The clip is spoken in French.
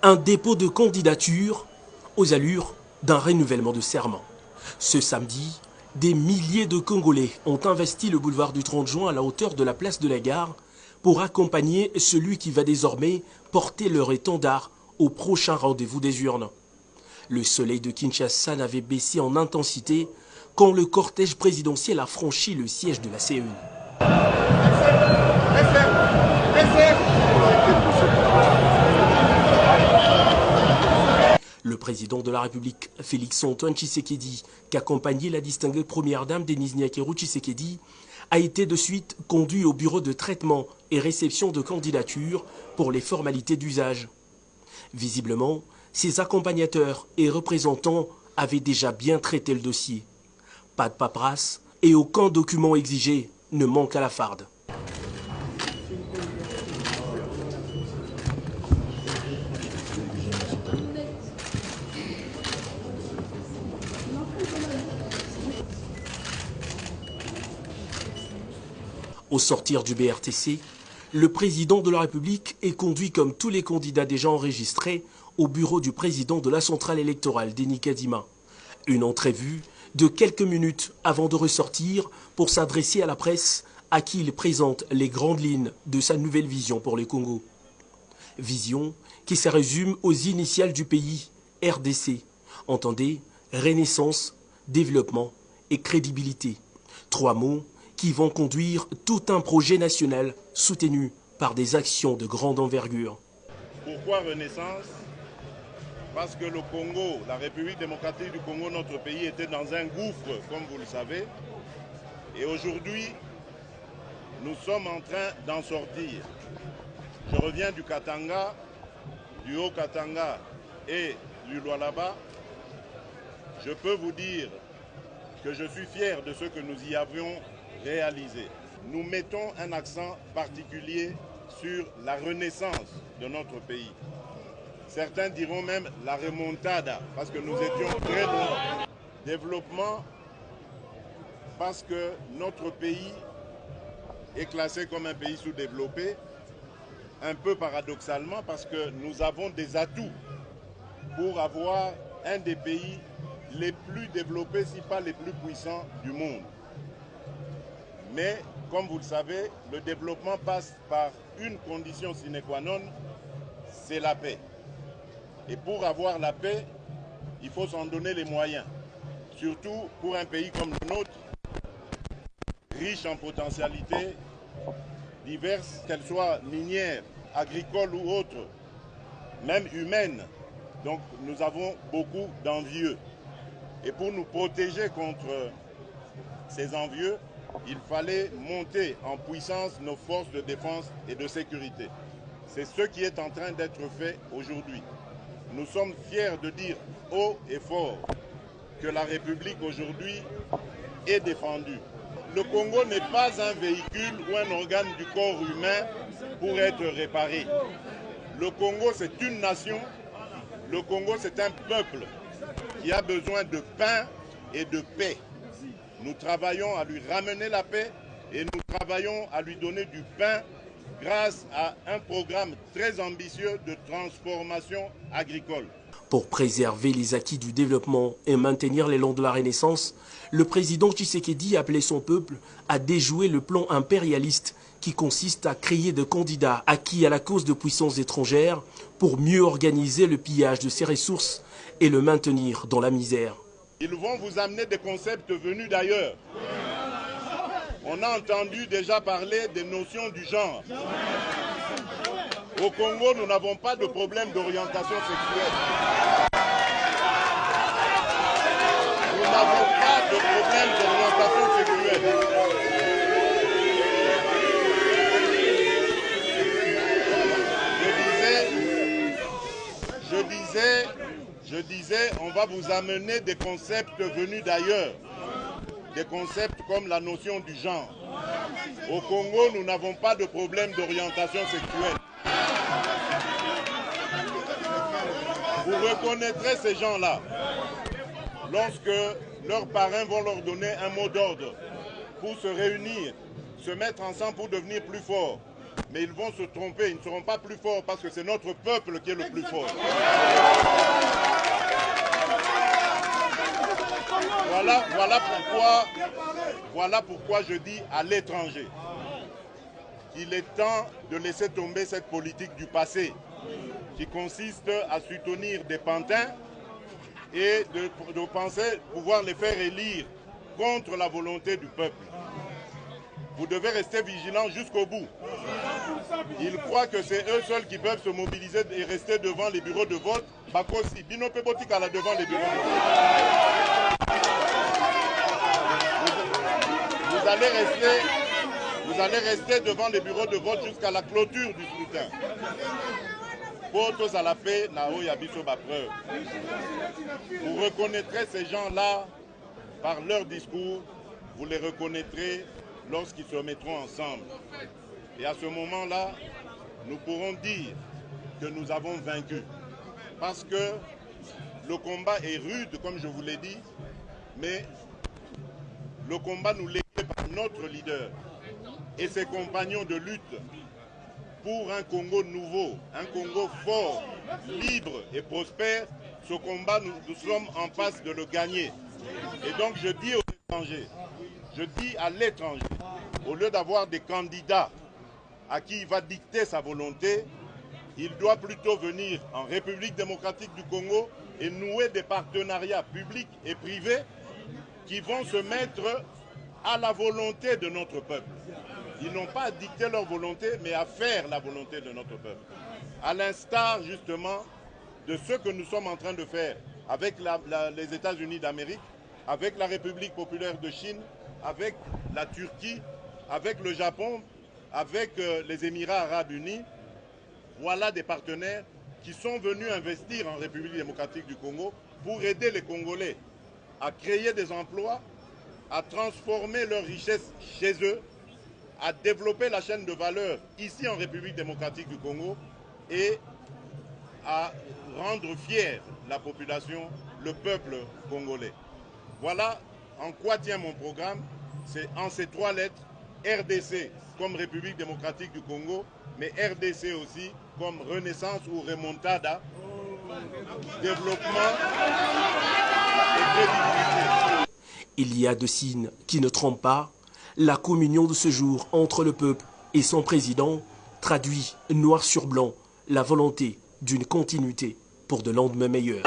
Un dépôt de candidature aux allures d'un renouvellement de serment. Ce samedi, des milliers de Congolais ont investi le boulevard du 30 juin à la hauteur de la place de la Gare pour accompagner celui qui va désormais porter leur étendard au prochain rendez-vous des urnes. Le soleil de Kinshasa n'avait baissé en intensité quand le cortège présidentiel a franchi le siège de la CEI. Le président de la République, Félix-Antoine Tshisekedi, qui accompagnait la distinguée première dame Denise Nyakeru Tshisekedi, a été de suite conduit au bureau de traitement et réception de candidatures pour les formalités d'usage. Visiblement, ses accompagnateurs et représentants avaient déjà bien traité le dossier. Pas de paperasse et aucun document exigé ne manque à la farde. Au sortir du BRTC, le président de la République est conduit comme tous les candidats déjà enregistrés au bureau du président de la centrale électorale, Denis Kadima. Une entrevue de quelques minutes avant de ressortir pour s'adresser à la presse à qui il présente les grandes lignes de sa nouvelle vision pour le Congo. Vision qui se résume aux initiales du pays, RDC. Entendez, renaissance, développement et crédibilité. 3 mots qui vont conduire tout un projet national soutenu par des actions de grande envergure. Pourquoi renaissance? Parce que le Congo, la République démocratique du Congo, notre pays, était dans un gouffre, comme vous le savez. Et aujourd'hui, nous sommes en train d'en sortir. Je reviens du Katanga, du Haut-Katanga et du Lualaba. Je peux vous dire que je suis fier de ce que nous y avions réalisé. Nous mettons un accent particulier sur la renaissance de notre pays. Certains diront même la remontada, parce que nous étions très loin. Développement, parce que notre pays est classé comme un pays sous-développé, un peu paradoxalement, parce que nous avons des atouts pour avoir un des pays les plus développés, si pas les plus puissants du monde. Mais, comme vous le savez, le développement passe par une condition sine qua non, c'est la paix. Et pour avoir la paix, il faut s'en donner les moyens. Surtout pour un pays comme le nôtre, riche en potentialités diverses, qu'elles soient minières, agricoles ou autres, même humaines. Donc nous avons beaucoup d'envieux. Et pour nous protéger contre ces envieux, il fallait monter en puissance nos forces de défense et de sécurité. C'est ce qui est en train d'être fait aujourd'hui. Nous sommes fiers de dire haut et fort que la République aujourd'hui est défendue. Le Congo n'est pas un véhicule ou un organe du corps humain pour être réparé. Le Congo, c'est une nation. Le Congo, c'est un peuple qui a besoin de pain et de paix. Nous travaillons à lui ramener la paix et nous travaillons à lui donner du pain grâce à un programme très ambitieux de transformation agricole. Pour préserver les acquis du développement et maintenir l'élan de la Renaissance, le président Tshisekedi a appelé son peuple à déjouer le plan impérialiste qui consiste à créer des candidats acquis à la cause de puissances étrangères pour mieux organiser le pillage de ses ressources et le maintenir dans la misère. Ils vont vous amener des concepts venus d'ailleurs. On a entendu déjà parler des notions du genre. Au Congo, nous n'avons pas de problème d'orientation sexuelle. Nous n'avons pas de problème d'orientation sexuelle. Je disais, on va vous amener des concepts venus d'ailleurs. Des concepts comme la notion du genre. Au Congo, nous n'avons pas de problème d'orientation sexuelle. Vous reconnaîtrez ces gens-là lorsque leurs parrains vont leur donner un mot d'ordre pour se réunir, se mettre ensemble pour devenir plus forts. Mais ils vont se tromper, ils ne seront pas plus forts parce que c'est notre peuple qui est le plus fort. Voilà pourquoi je dis à l'étranger qu'il est temps de laisser tomber cette politique du passé qui consiste à soutenir des pantins et de penser pouvoir les faire élire contre la volonté du peuple. Vous devez rester vigilants jusqu'au bout. Ils croient que c'est eux seuls qui peuvent se mobiliser et rester devant les bureaux de vote. Bakosi, Bino Pebotika là devant les bureaux de vote. Vous allez rester devant les bureaux de vote jusqu'à la clôture du scrutin. Pour à la paix, Nao Yabiso Bapreuve. Vous reconnaîtrez ces gens-là par leur discours, vous les reconnaîtrez lorsqu'ils se mettront ensemble. Et à ce moment-là, nous pourrons dire que nous avons vaincu. Parce que le combat est rude, comme je vous l'ai dit, mais le combat nous légué par notre leader et ses compagnons de lutte pour un Congo nouveau, un Congo fort, libre et prospère. Ce combat, nous sommes en passe de le gagner. Et donc je dis aux étrangers, je dis à l'étranger, au lieu d'avoir des candidats à qui il va dicter sa volonté, il doit plutôt venir en République démocratique du Congo et nouer des partenariats publics et privés qui vont se mettre à la volonté de notre peuple. Ils n'ont pas à dicter leur volonté, mais à faire la volonté de notre peuple. À l'instar, justement, de ce que nous sommes en train de faire avec les États-Unis d'Amérique, avec la République populaire de Chine, avec la Turquie, avec le Japon, avec les Émirats arabes unis. Voilà des partenaires qui sont venus investir en République démocratique du Congo pour aider les Congolais à créer des emplois, à transformer leurs richesses chez eux, à développer la chaîne de valeur ici en République démocratique du Congo et à rendre fier la population, le peuple congolais. Voilà en quoi tient mon programme. C'est en ces 3 lettres, RDC comme République démocratique du Congo, mais RDC aussi comme Renaissance ou Remontada, développement et crédibilité. Il y a 2 signes qui ne trompent pas. La communion de ce jour entre le peuple et son président traduit noir sur blanc la volonté d'une continuité pour de lendemains meilleurs.